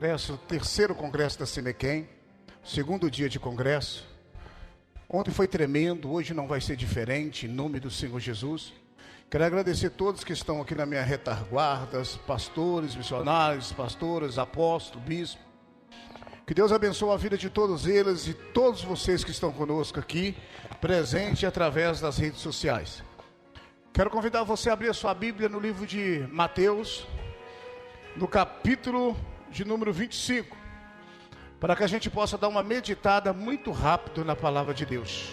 congresso, o terceiro congresso da Sinequem, segundo dia de congresso. Ontem foi tremendo, hoje não vai ser diferente, em nome do Senhor Jesus. Quero agradecer a todos que estão aqui na minha retaguarda, pastores, missionários, pastoras, apóstolos, bispos. Que Deus abençoe a vida de todos eles e todos vocês que estão conosco aqui, presente através das redes sociais. Quero convidar você a abrir a sua Bíblia no livro de Mateus, no capítulo de número 25, para que a gente possa dar uma meditada muito rápido na palavra de Deus.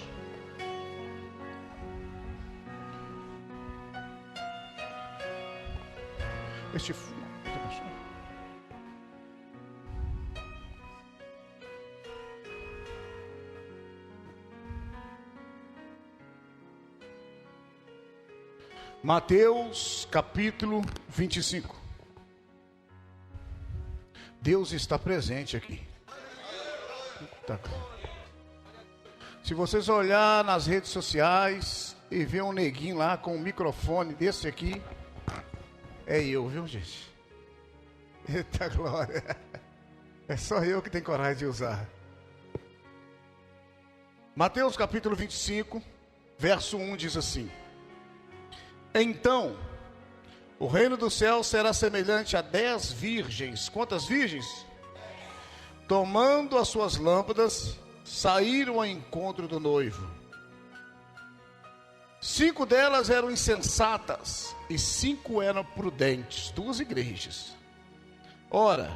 Mateus capítulo 25. Deus está presente aqui. Se vocês olhar nas redes sociais e ver um neguinho lá com um microfone desse aqui, é eu, viu, gente? Eita glória! É só eu que tenho coragem de usar. Mateus capítulo 25, verso 1 diz assim: Então, o reino do céu será semelhante a 10 virgens. Quantas virgens? Tomando as suas lâmpadas, saíram ao encontro do noivo. 5 delas eram insensatas e 5 eram prudentes. 2 igrejas. Ora,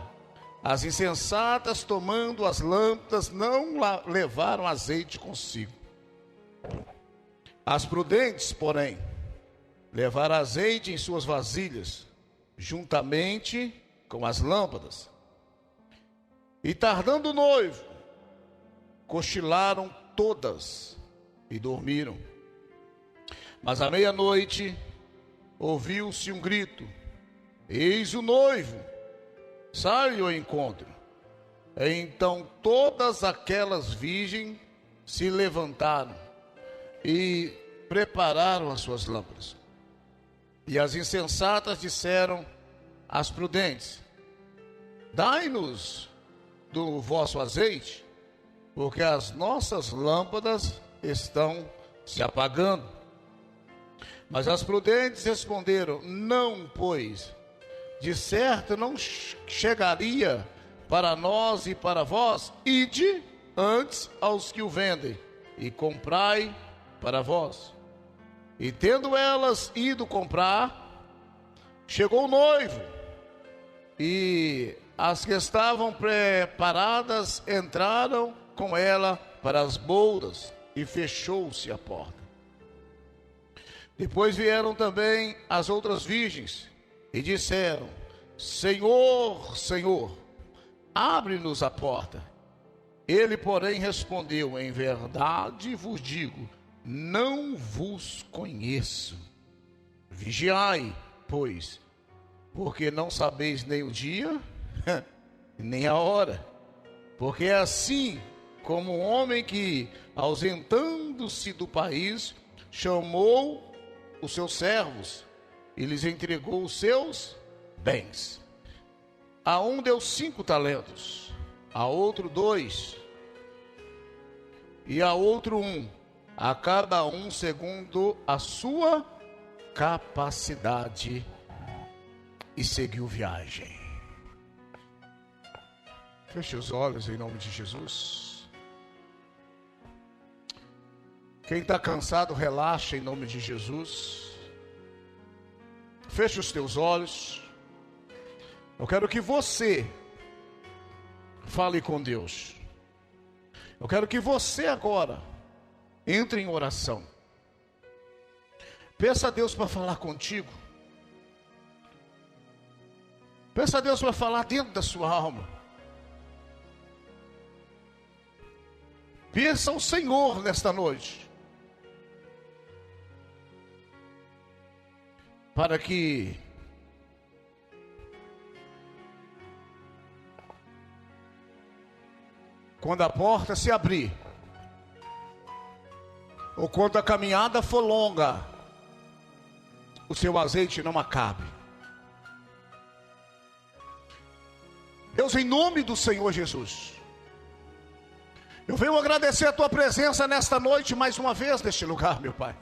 as insensatas, tomando as lâmpadas, não levaram azeite consigo. As prudentes, porém, levaram azeite em suas vasilhas, juntamente com as lâmpadas. E tardando o noivo, cochilaram todas e dormiram. Mas à meia-noite, ouviu-se um grito: Eis o noivo, sai ao encontro. Então todas aquelas virgens se levantaram e prepararam as suas lâmpadas. E as insensatas disseram às prudentes: Dai-nos do vosso azeite, porque as nossas lâmpadas estão se apagando. Mas as prudentes responderam: Não, pois, de certo não chegaria para nós e para vós. Ide antes aos que o vendem e comprai para vós. E tendo elas ido comprar, chegou o noivo, e as que estavam preparadas entraram com ela para as bodas, e fechou-se a porta. Depois vieram também as outras virgens, e disseram: Senhor, Senhor, abre-nos a porta. Ele, porém, respondeu: Em verdade vos digo, não vos conheço. Vigiai, pois, porque não sabeis nem o dia, nem a hora. Porque é assim como um homem que, ausentando-se do país, chamou os seus servos e lhes entregou os seus bens. A um deu 5 talentos, a outro 2, e a outro 1, a cada um segundo a sua capacidade, e seguiu viagem. Feche os olhos em nome de Jesus. Quem está cansado, relaxa em nome de Jesus. Feche os teus olhos. Eu quero que você fale com Deus. Eu quero que você agora entre em oração. Peça a Deus para falar contigo. Peça a Deus para falar dentro da sua alma. Peça ao Senhor nesta noite, para que quando a porta se abrir, ou quando a caminhada for longa, o seu azeite não acabe. Deus, em nome do Senhor Jesus, eu venho agradecer a tua presença nesta noite, mais uma vez, neste lugar, meu Pai.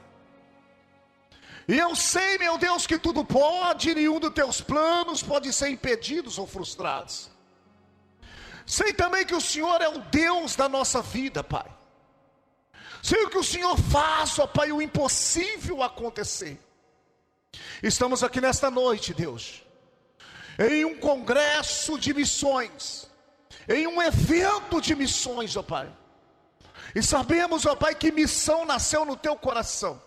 E eu sei, meu Deus, que tudo pode, e nenhum dos teus planos pode ser impedidos ou frustrados. Sei também que o Senhor é o Deus da nossa vida, Pai. Sei que o Senhor faz, ó Pai, o impossível acontecer. Estamos aqui nesta noite, Deus, em um congresso de missões, em um evento de missões, ó Pai. E sabemos, ó Pai, que missão nasceu no teu coração.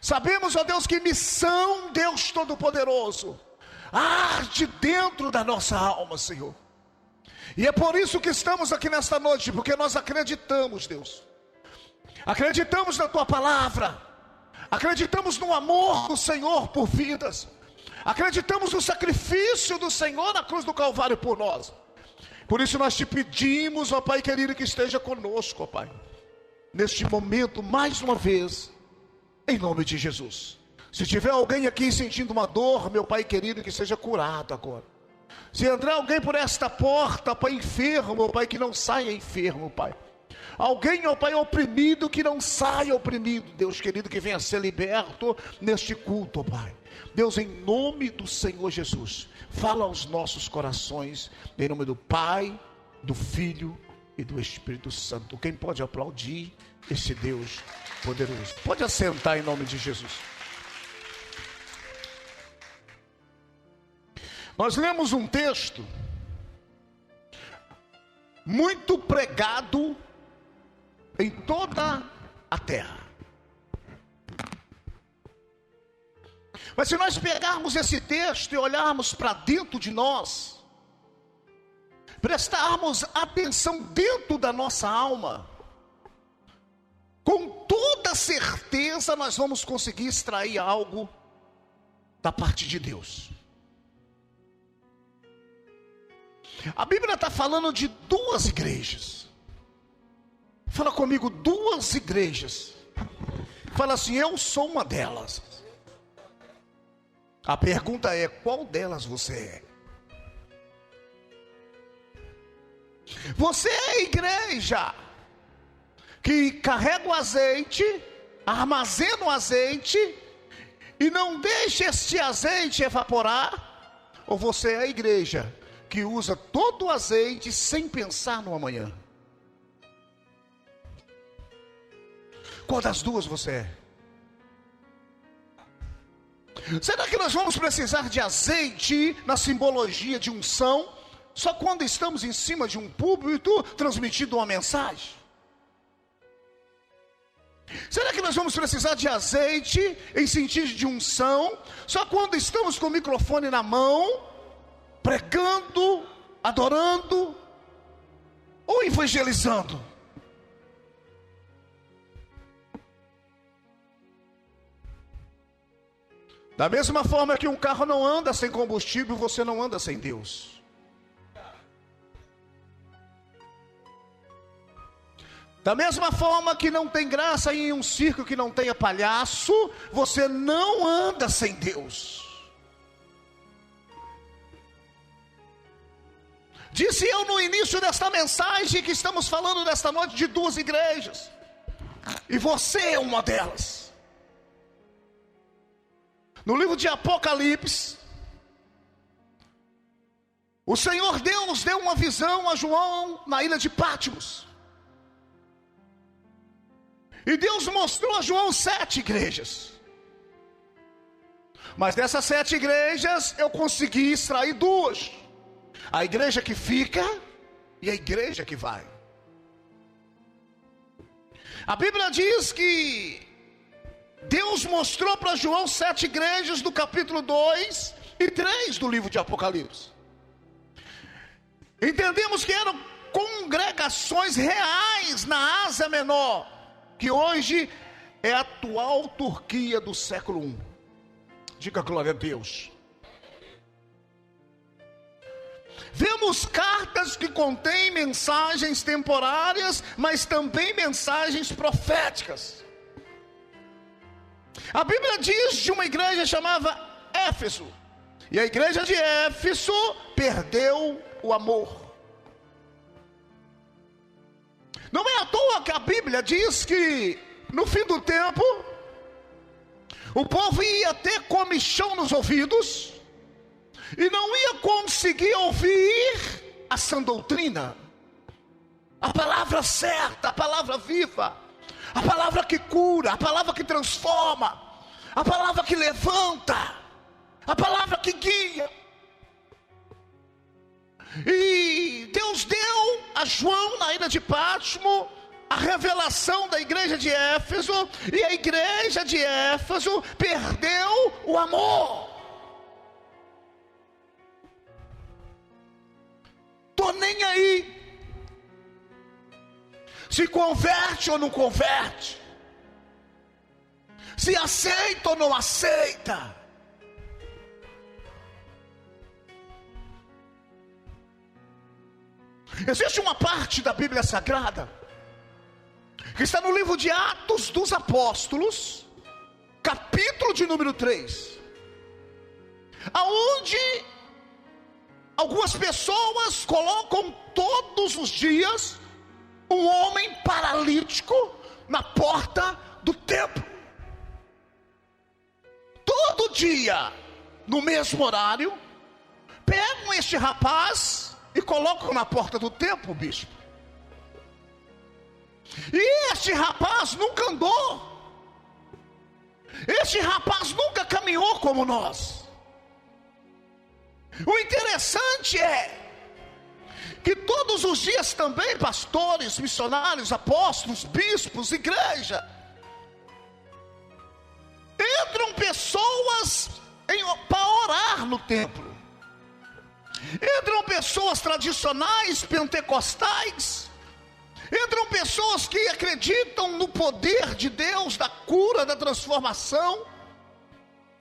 Sabemos, ó Deus, que missão, Deus Todo-Poderoso, arde dentro da nossa alma, Senhor. E é por isso que estamos aqui nesta noite, porque nós acreditamos, Deus. Acreditamos na tua palavra. Acreditamos no amor do Senhor por vidas. Acreditamos no sacrifício do Senhor na cruz do Calvário por nós. Por isso nós te pedimos, ó Pai querido, que esteja conosco, ó Pai, neste momento, mais uma vez, em nome de Jesus. Se tiver alguém aqui sentindo uma dor, meu Pai querido, que seja curado agora. Se entrar alguém por esta porta, Pai, enfermo, meu Pai, que não saia enfermo, Pai. Alguém, ó Pai, oprimido, que não saia oprimido, Deus querido, que venha ser liberto neste culto, ó Pai. Deus, em nome do Senhor Jesus, fala aos nossos corações, em nome do Pai, do Filho e do Espírito Santo. Quem pode aplaudir esse Deus poderoso? Pode assentar em nome de Jesus. Nós lemos um texto muito pregado em toda a terra. Mas se nós pegarmos esse texto e olharmos para dentro de nós, prestarmos atenção dentro da nossa alma, com toda certeza nós vamos conseguir extrair algo da parte de Deus. A Bíblia está falando de duas igrejas. Fala comigo, duas igrejas. Fala assim, eu sou uma delas. A pergunta é, qual delas você é? Você é a igreja que carrega o azeite, armazena o azeite e não deixa este azeite evaporar? Ou você é a igreja que usa todo o azeite sem pensar no amanhã? Qual das duas você é? Será que nós vamos precisar de azeite na simbologia de unção só quando estamos em cima de um púlpito transmitindo uma mensagem? Será que nós vamos precisar de azeite em sentido de unção só quando estamos com o microfone na mão, pregando, adorando ou evangelizando? Da mesma forma que um carro não anda sem combustível, você não anda sem Deus. Da mesma forma que não tem graça em um circo que não tenha palhaço, você não anda sem Deus. Disse eu no início desta mensagem que estamos falando nesta noite de duas igrejas, e você é uma delas. No livro de Apocalipse, o Senhor Deus deu uma visão a João na ilha de Patmos. E Deus mostrou a João 7 igrejas. Mas dessas 7 igrejas eu consegui extrair 2. A igreja que fica e a igreja que vai. A Bíblia diz que Deus mostrou para João 7 igrejas do capítulo 2 e 3 do livro de Apocalipse. Entendemos que eram congregações reais na Ásia Menor, que hoje é a atual Turquia do século I. Diga glória a Deus. Vemos cartas que contêm mensagens temporárias, mas também mensagens proféticas. A Bíblia diz de uma igreja chamada Éfeso, e a igreja de Éfeso perdeu o amor. Não é à toa que a Bíblia diz que no fim do tempo o povo ia ter comichão nos ouvidos e não ia conseguir ouvir a sã doutrina, a palavra certa, a palavra viva, a palavra que cura, a palavra que transforma, a palavra que levanta, a palavra que guia. E Deus deu a João na ilha de Patmos a revelação da igreja de Éfeso, e a igreja de Éfeso perdeu o amor. Tô nem aí se converte ou não converte, se aceita ou não aceita. Existe uma parte da Bíblia Sagrada que está no livro de Atos dos Apóstolos, capítulo de número 3, aonde algumas pessoas colocam todos os dias um homem paralítico na porta do templo. Todo dia, no mesmo horário, pegam este rapaz e colocam na porta do templo, bispo. E este rapaz nunca andou, este rapaz nunca caminhou como nós. O interessante é que todos os dias também pastores, missionários, apóstolos, bispos, igreja, entram pessoas para orar no templo. Entram pessoas tradicionais, pentecostais, entram pessoas que acreditam no poder de Deus, da cura, da transformação.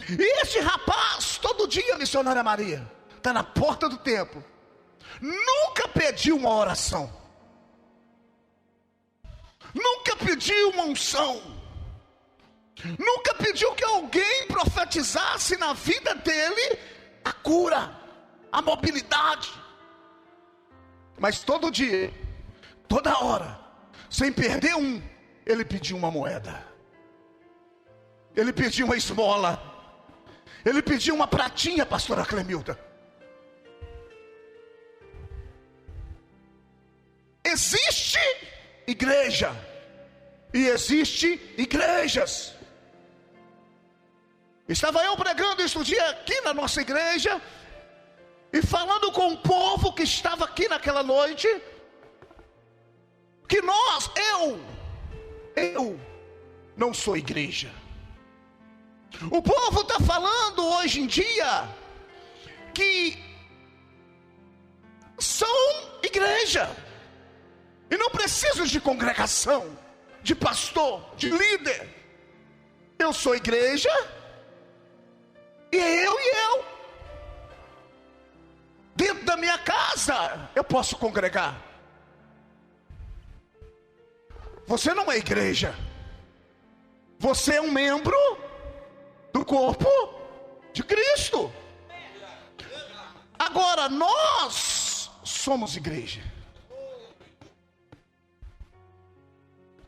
E este rapaz, todo dia, missionária Maria, está na porta do templo, nunca pediu uma oração, nunca pediu uma unção, nunca pediu que alguém profetizasse na vida dele a cura, a mobilidade. Mas todo dia, toda hora, sem perder um, ele pediu uma moeda, ele pediu uma esmola, ele pediu uma pratinha, pastora Clemilda. Existe igreja e existe igrejas. Estava eu pregando isso um dia aqui na nossa igreja e falando com o povo que estava aqui naquela noite, que eu não sou igreja. O povo está falando hoje em dia que são igreja e não precisam de congregação, de pastor, de líder. Eu sou igreja e eu dentro da minha casa eu posso congregar. Você não é igreja, você é um membro do corpo de Cristo. Agora nós somos igreja.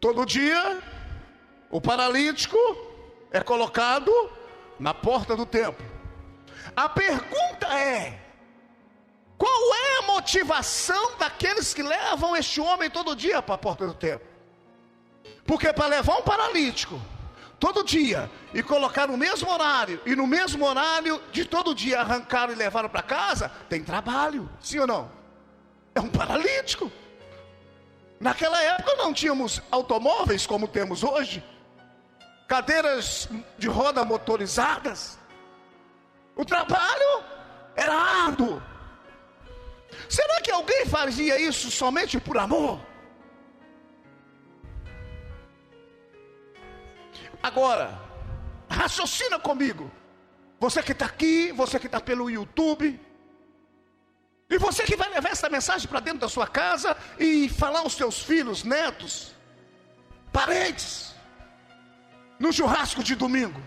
Todo dia o paralítico é colocado na porta do templo. A pergunta é: qual é a motivação daqueles que levam este homem todo dia para a porta do templo? Porque para levar um paralítico todo dia e colocar no mesmo horário, e no mesmo horário de todo dia arrancaram e levaram para casa, tem trabalho, sim ou não? É um paralítico. Naquela época não tínhamos automóveis como temos hoje, cadeiras de roda motorizadas. O trabalho era árduo. Será que alguém fazia isso somente por amor? Agora, raciocina comigo. Você que está aqui, você que está pelo YouTube, e você que vai levar essa mensagem para dentro da sua casa e falar aos seus filhos, netos, parentes, no churrasco de domingo.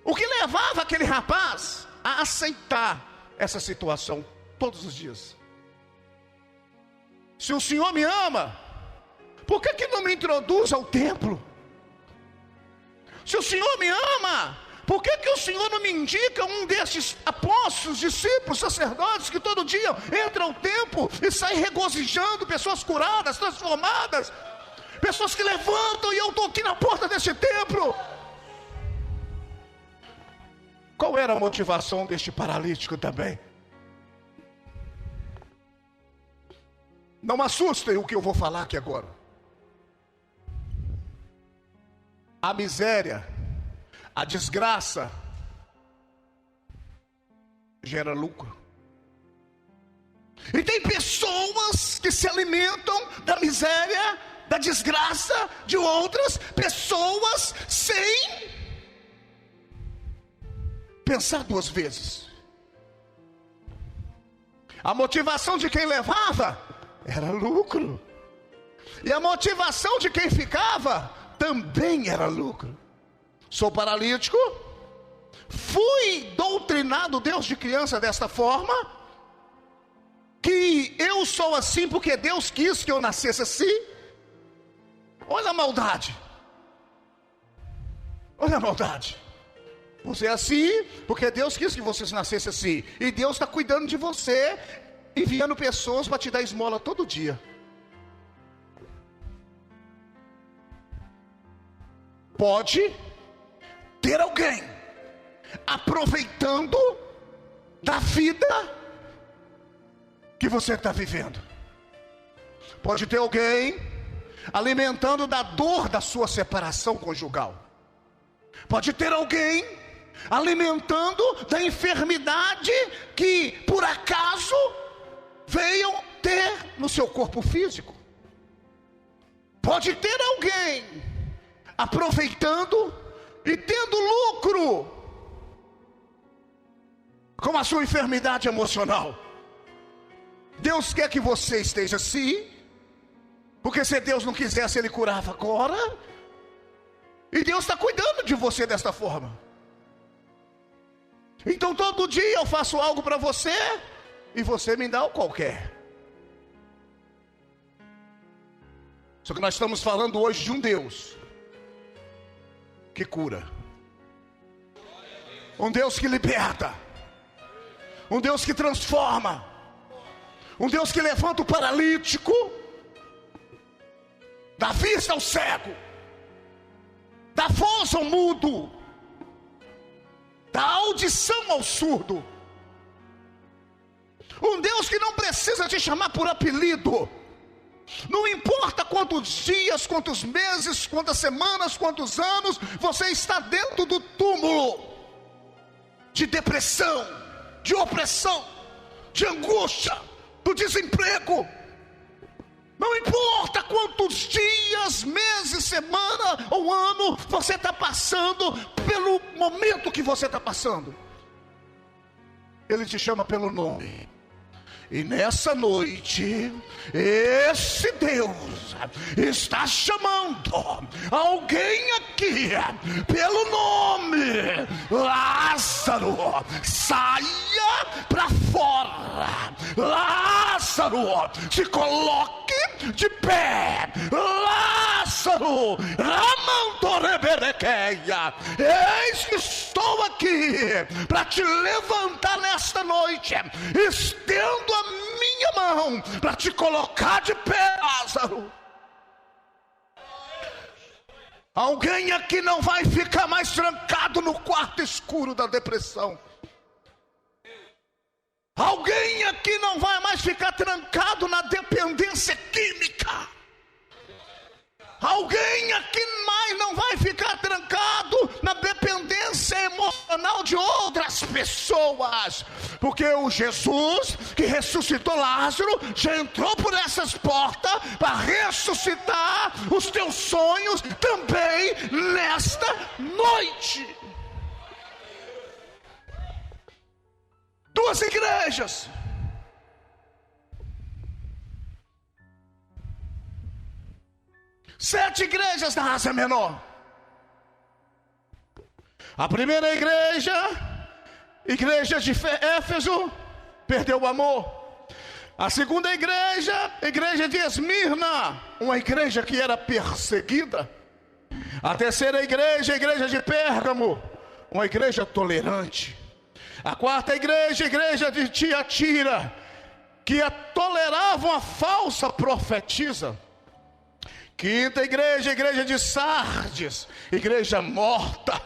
O que levava aquele rapaz a aceitar essa situação todos os dias. Se o Senhor me ama, por que não me introduz ao templo? Se o Senhor me ama, por que o Senhor não me indica um desses apóstolos, discípulos, sacerdotes que todo dia entram ao templo e saem regozijando, pessoas curadas, transformadas, pessoas que levantam, e eu estou aqui na porta deste templo? Qual era a motivação deste paralítico também? Não assustem o que eu vou falar aqui agora. A miséria, a desgraça, gera lucro. E tem pessoas que se alimentam da miséria, da desgraça de outras pessoas, sem pensar duas vezes. A motivação de quem levava era lucro, e a motivação de quem ficava também era lucro. Sou paralítico, fui doutrinado desde criança desta forma, que eu sou assim porque Deus quis que eu nascesse assim. Olha a maldade, olha a maldade. Você é assim porque Deus quis que você nascesse assim, e Deus está cuidando de você, enviando pessoas para te dar esmola todo dia. Pode ter alguém aproveitando da vida que você está vivendo. Pode ter alguém alimentando da dor da sua separação conjugal. Pode ter alguém alimentando da enfermidade que por acaso venham ter no seu corpo físico. Pode ter alguém aproveitando e tendo lucro com a sua enfermidade emocional. Deus quer que você esteja assim, porque se Deus não quisesse, Ele curava agora. E Deus está cuidando de você desta forma. Então todo dia eu faço algo para você, e você me dá o qualquer. Só que nós estamos falando hoje de um Deus que cura, um Deus que liberta, um Deus que transforma, um Deus que levanta o paralítico, dá vista ao cego, dá voz ao mudo, dá audição ao surdo. Um Deus que não precisa te chamar por apelido. Não importa quantos dias, quantos meses, quantas semanas, quantos anos você está dentro do túmulo de depressão, de opressão, de angústia, do desemprego. Não importa quantos dias, meses, semana ou ano você está passando, pelo momento que você está passando, Ele te chama pelo nome. E nessa noite, esse Deus está chamando alguém aqui pelo nome: Lázaro, saia para fora. Lázaro, se coloque de pé. Lázaro, Ramantoreberequeia, eis que estou aqui para te levantar nesta noite. Estendo a minha mão para te colocar de pé, Lázaro. Alguém aqui não vai ficar mais trancado no quarto escuro da depressão. Alguém aqui não vai mais ficar trancado na dependência química. Alguém aqui mais não vai ficar trancado na dependência emocional de outras pessoas, porque o Jesus que ressuscitou Lázaro já entrou por essas portas para ressuscitar os teus sonhos também nesta noite. Duas igrejas, sete igrejas na Ásia Menor. A primeira igreja de Éfeso, perdeu o amor. A segunda igreja, a igreja de Esmirna, uma igreja que era perseguida. A terceira igreja, a igreja de Pérgamo, uma igreja tolerante. A quarta igreja, a igreja de Tiatira, que tolerava uma falsa profetisa. Quinta igreja, a igreja de Sardes, igreja morta.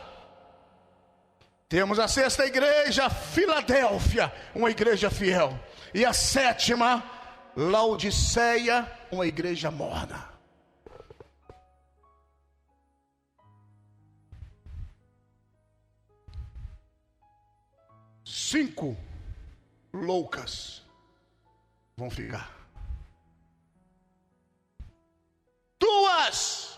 Temos a sexta igreja, Filadélfia, uma igreja fiel. E a sétima, Laodiceia, uma igreja morna. Cinco loucas vão ficar. Duas.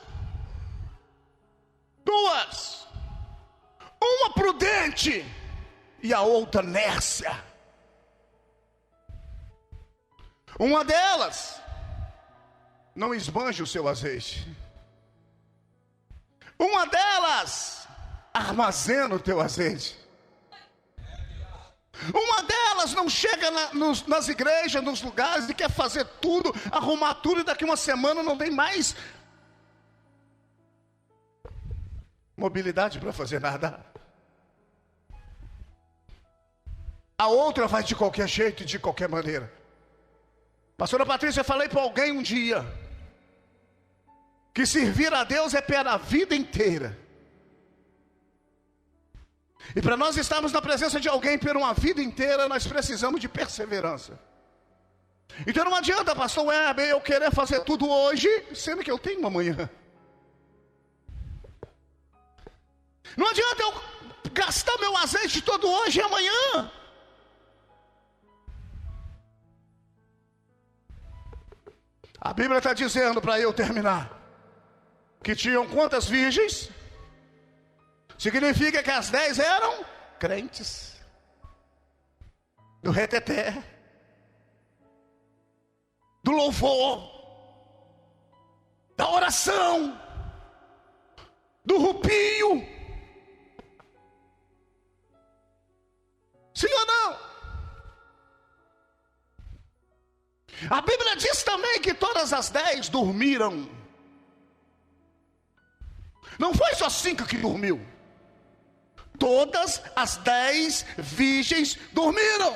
Uma prudente e a outra nércia. Uma delas não esbanje o seu azeite. Uma delas armazena o teu azeite. Uma delas não chega nas igrejas, nos lugares, e quer fazer tudo, arrumar tudo, e daqui uma semana não tem mais mobilidade para fazer nada. A outra vai de qualquer jeito e de qualquer maneira. Pastora Patrícia, eu falei para alguém um dia que servir a Deus é pela vida inteira. E para nós estarmos na presença de alguém por uma vida inteira, nós precisamos de perseverança. Então não adianta, pastor Weber, eu querer fazer tudo hoje, sendo que eu tenho uma amanhã. Não adianta eu gastar meu azeite todo hoje e amanhã. A Bíblia está dizendo, para eu terminar, que tinham quantas virgens? Significa que as 10 eram crentes. Do reteté, do louvor, da oração, do rupio. Sim ou não? A Bíblia diz também que todas as 10 dormiram. Não foi só 5 que dormiu. Todas as 10 virgens dormiram.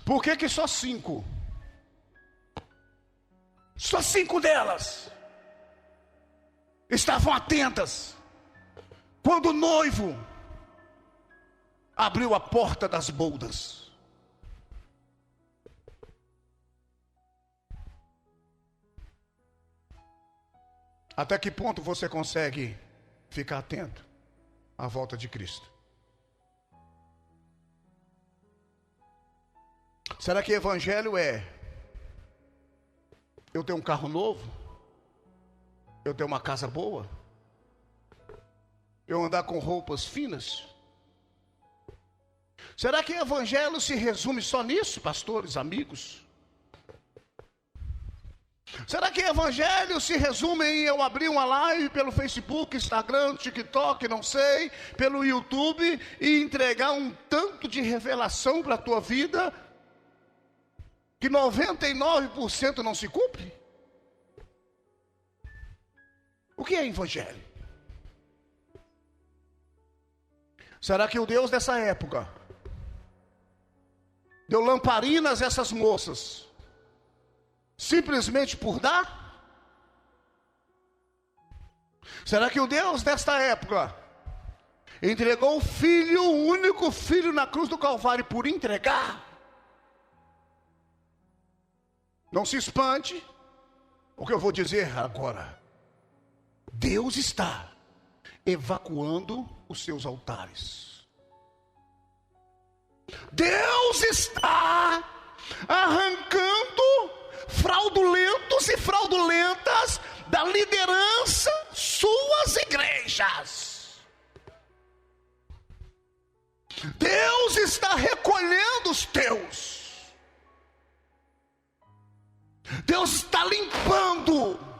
Por que só 5? Só 5 delas estavam atentas quando o noivo abriu a porta das boldas. Até que ponto você consegue ficar atento à volta de Cristo? Será que evangelho é: eu tenho um carro novo, eu tenho uma casa boa, eu andar com roupas finas? Será que evangelho se resume só nisso, pastores, amigos? Será que evangelho se resume em eu abrir uma live pelo Facebook, Instagram, TikTok, não sei, pelo YouTube, e entregar um tanto de revelação para a tua vida que 99% não se cumpre? O que é evangelho? Será que o Deus dessa época deu lamparinas a essas moças simplesmente por dar? Será que o Deus desta época entregou o filho, o único filho na cruz do Calvário por entregar? Não se espante o que eu vou dizer agora. Deus está evacuando os seus altares. Deus está arrancando fraudulentos e fraudulentas da liderança suas igrejas. Deus está recolhendo os teus. Deus está limpando.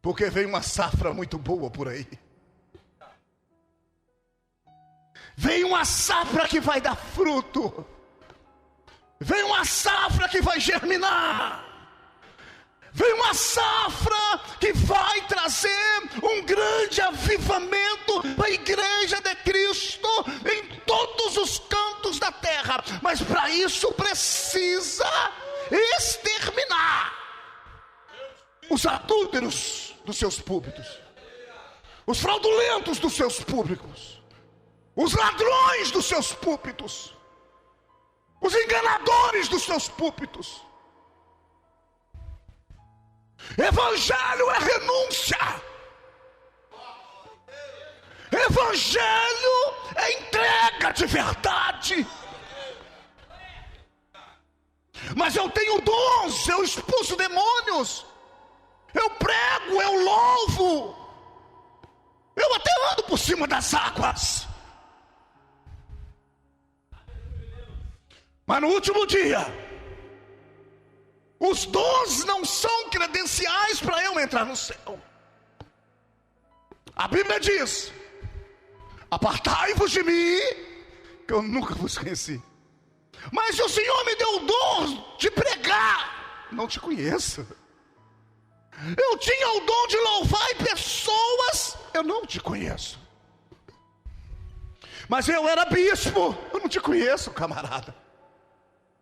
porque vem uma safra muito boa por aí. Vem uma safra que vai dar fruto. Vem uma safra que vai germinar. Vem uma safra que vai trazer um grande avivamento para a igreja de Cristo em todos os cantos da terra. Mas para isso precisa exterminar os adúlteros dos seus púlpitos, os fraudulentos dos seus púlpitos, os ladrões dos seus púlpitos, os enganadores dos seus púlpitos. Evangelho é renúncia. Evangelho é entrega de verdade. Mas eu tenho dons, eu expulso demônios, eu prego, eu louvo, eu até ando por cima das águas. Mas no último dia, os dons não são credenciais para eu entrar no céu. A Bíblia diz: apartai-vos de mim, que eu nunca vos conheci. Mas se o Senhor me deu o dom de pregar, não te conheço. Eu tinha o dom de louvar pessoas, eu não te conheço. Mas eu era bispo, eu não te conheço, camarada.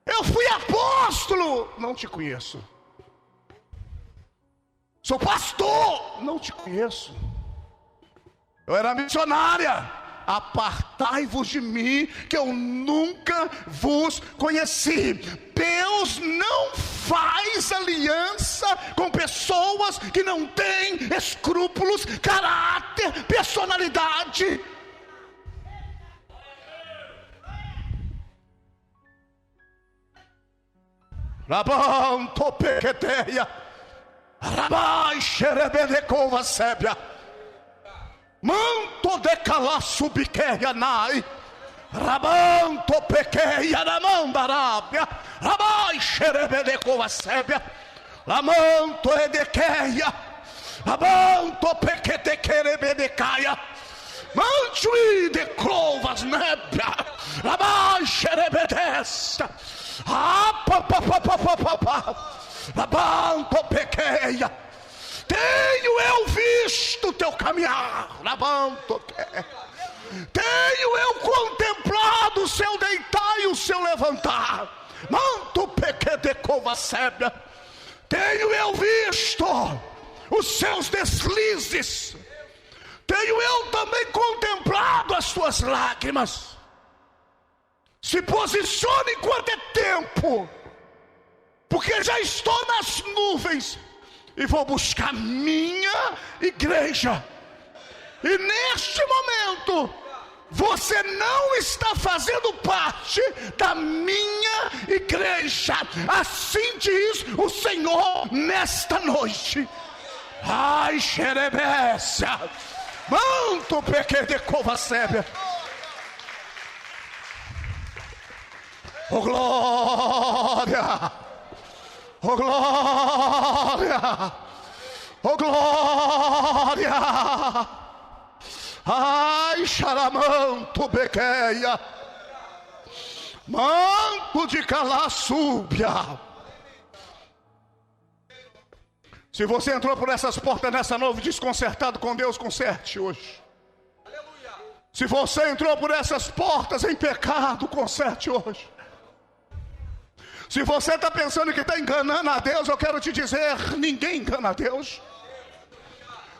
Eu fui apóstolo, não te conheço. Sou pastor, não te conheço. Eu era missionária. Apartai-vos de mim, que eu nunca vos conheci. Deus não faz aliança com pessoas que não têm escrúpulos, caráter, personalidade. Rabam topequeteia, rabai xerebedecova sébia, manto de calaço biqueia nai, rabam topequeia na mão da rábia, rabai xerebedecova sébia, lamanto edequeia, rabam topequetequerebedecaia, manchui de crovas nébia, rabai xerebedesta. Labanto pequeia, tenho eu visto teu caminhar, labanto, tenho eu contemplado o seu deitar e o seu levantar, manto peque de cova sébia, tenho eu visto os seus deslizes, tenho eu também contemplado as suas lágrimas. Se posicione enquanto é tempo, porque já estou nas nuvens e vou buscar minha igreja. E neste momento você não está fazendo parte da minha igreja. Assim diz o Senhor nesta noite. Ai, xerebécia, manto peque de cova sébia. Oh glória, oh glória, oh glória. Ai, xaramanto bequeia, manto de calaçúbia. Se você entrou por essas portas nessa noite desconcertado com Deus, conserte hoje. Se você entrou por essas portas em pecado, conserte hoje. Se você está pensando que está enganando a Deus, eu quero te dizer, ninguém engana a Deus.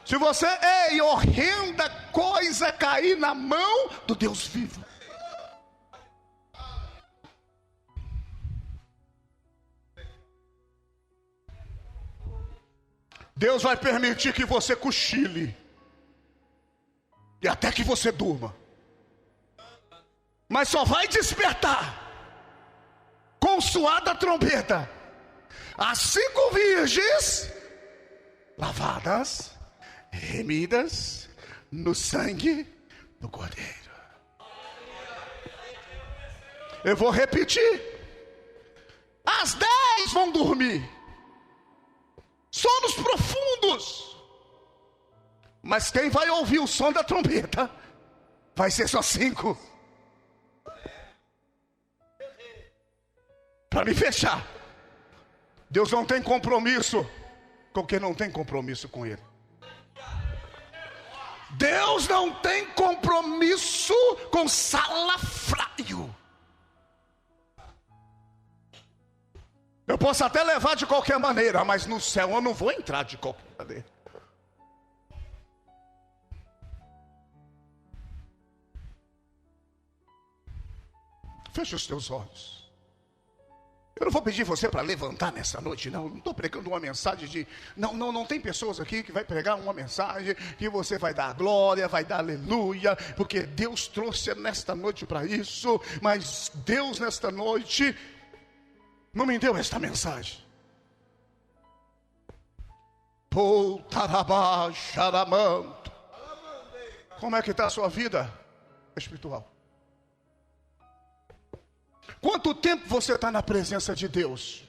Se você é horrenda coisa cair na mão do Deus vivo. Deus vai permitir que você cochile e até que você durma, mas só vai despertar com suada trombeta as 5 virgens lavadas, remidas no sangue do Cordeiro. Eu vou repetir: as 10 vão dormir, sonos profundos, Mas quem vai ouvir o som da trombeta vai ser só 5. Para me fechar, Deus não tem compromisso com quem não tem compromisso com Ele. Deus não tem compromisso com salafrário. Eu posso até levar de qualquer maneira, mas no céu eu não vou entrar de qualquer maneira. Feche os teus olhos. Eu não vou pedir você para levantar nessa noite, não. Não estou pregando uma mensagem de... Não tem pessoas aqui que vai pregar uma mensagem que você vai dar glória, vai dar aleluia, porque Deus trouxe nesta noite para isso. Mas Deus nesta noite não me deu esta mensagem. Como é que está a sua vida espiritual? Quanto tempo você está na presença de Deus?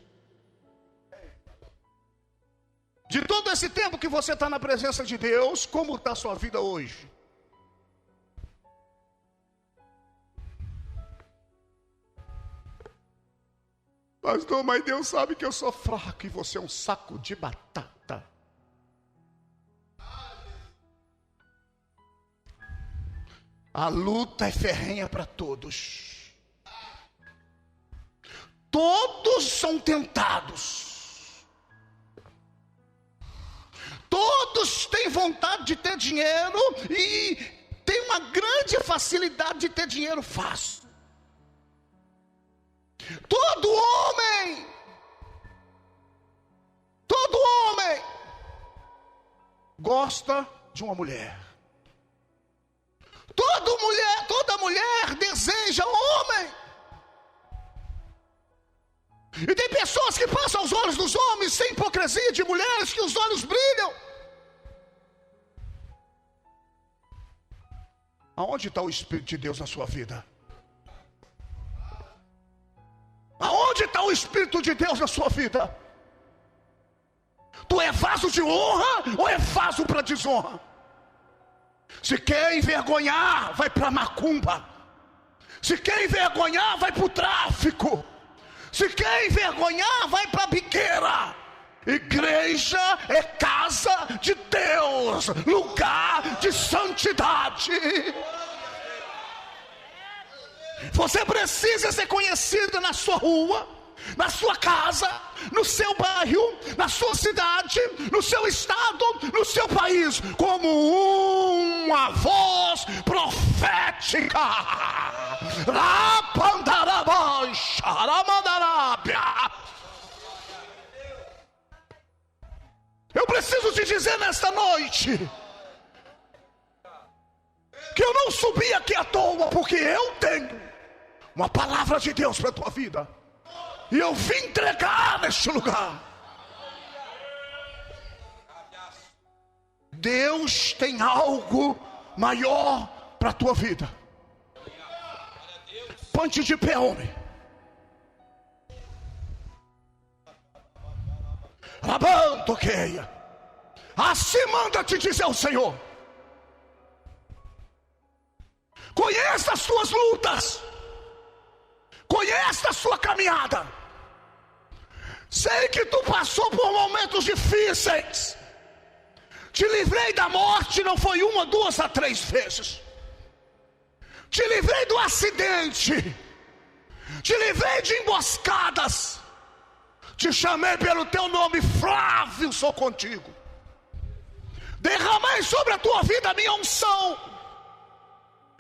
De todo esse tempo que você está na presença de Deus, como está a sua vida hoje? Pastor, mas Deus sabe que eu sou fraco e você é um saco de batata. A luta é ferrenha para todos. Todos são tentados. Todos têm vontade de ter dinheiro e tem uma grande facilidade de ter dinheiro fácil. Todo homem gosta de uma mulher. Toda mulher deseja homem. E tem pessoas que passam os olhos dos homens sem hipocrisia, de mulheres que os olhos brilham. Aonde está o Espírito de Deus na sua vida? Aonde está o Espírito de Deus na sua vida? Tu é vaso de honra ou é vaso para desonra? Se quer envergonhar, vai para macumba. Se quer envergonhar, vai para o tráfico. Se quer envergonhar, vai para a biqueira. Igreja é casa de Deus, lugar de santidade. Você precisa ser conhecido na sua rua, na sua casa, no seu bairro, na sua cidade, no seu estado, no seu país, como uma voz profética. Eu preciso te dizer nesta noite que eu não subi aqui à toa, porque eu tenho uma palavra de Deus para a tua vida. E eu vim entregar neste lugar. Deus tem algo maior para a tua vida. Ponte de pé, homem. Abandoqueia. Assim manda te dizer o Senhor. Conheça as suas lutas. Conheça a sua caminhada. Sei que tu passou por momentos difíceis. Te livrei da morte, não foi uma, duas a 3 vezes. Te livrei do acidente. Te livrei de emboscadas. Te chamei pelo teu nome, Flávio, sou contigo. Derramei sobre a tua vida a minha unção.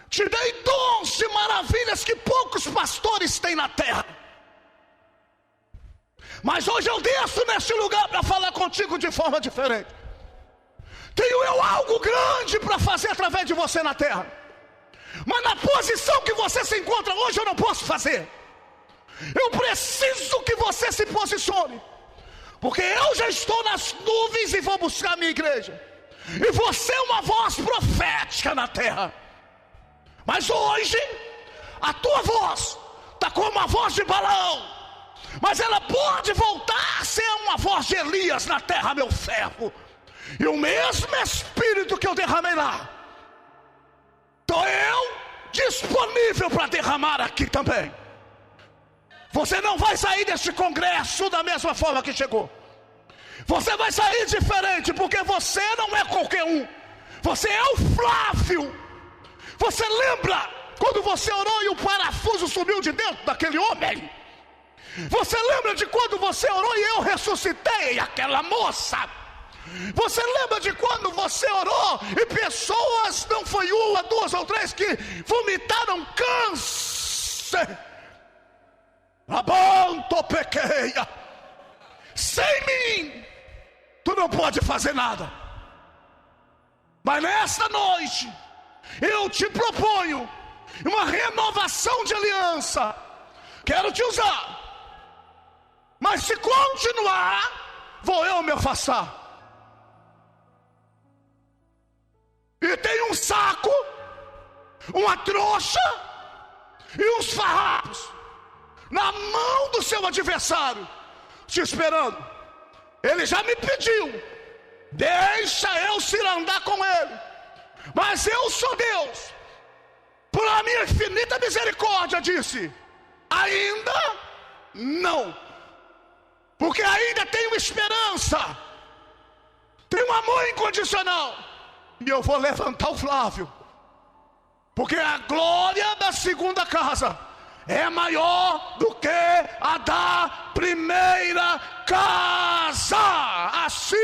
Te dei dons e maravilhas que poucos pastores têm na terra. Mas hoje eu desço neste lugar para falar contigo de forma diferente. Tenho eu algo grande para fazer através de você na terra. Mas na posição que você se encontra hoje eu não posso fazer. Eu preciso que você se posicione. Porque eu já estou nas nuvens e vou buscar a minha igreja. E você é uma voz profética na terra. Mas hoje, a tua voz está como uma voz de Balaão. Mas ela pode voltar a ser uma voz de Elias na terra, meu servo. E o mesmo Espírito que que eu derramei lá, estou eu disponível para derramar aqui também. Você não vai sair deste congresso da mesma forma que chegou. Você vai sair diferente, porque você não é qualquer um. Você é o Flávio. Você lembra quando você orou e o parafuso subiu de dentro daquele homem? Você lembra de quando você orou e eu ressuscitei aquela moça? Você lembra de quando você orou e pessoas, não foi uma, duas ou três, que vomitaram câncer? Abanto pequeia. Sem mim tu não pode fazer nada. Mas nesta noite eu te proponho uma renovação de aliança. Quero te usar, mas se continuar, vou eu me afastar. E tem um saco, uma trouxa e uns farrapos na mão do seu adversário, te esperando. Ele já me pediu, deixa eu cirandar com ele. Mas eu sou Deus, por a minha infinita misericórdia, disse: ainda não, porque ainda tenho esperança, tenho amor incondicional. E eu vou levantar o Flávio, porque a glória da segunda casa é maior do que a da primeira casa. Assim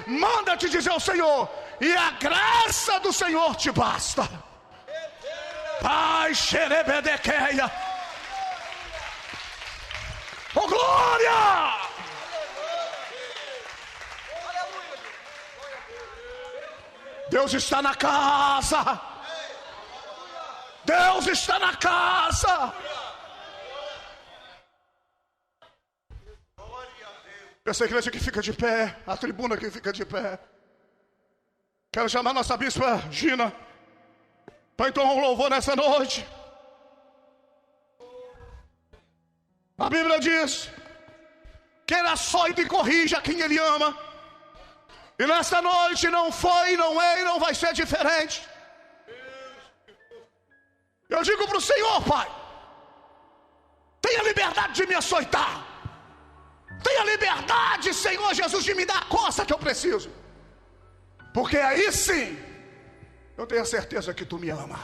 manda te dizer o Senhor, e a graça do Senhor te basta. Pai xerebedequeia, oh glória! Deus está na casa. Deus está na casa. Essa igreja que fica de pé, a tribuna que fica de pé. Quero chamar nossa bispa Gina para entoar um louvor nessa noite. A Bíblia diz que ele açoita e corrija quem ele ama. E nesta noite não foi, não é e não vai ser diferente. Eu digo para o Senhor, Pai, tenha liberdade de me açoitar. Tenha liberdade, Senhor Jesus, de me dar a coça que eu preciso. Porque aí sim, eu tenho a certeza que Tu me ama.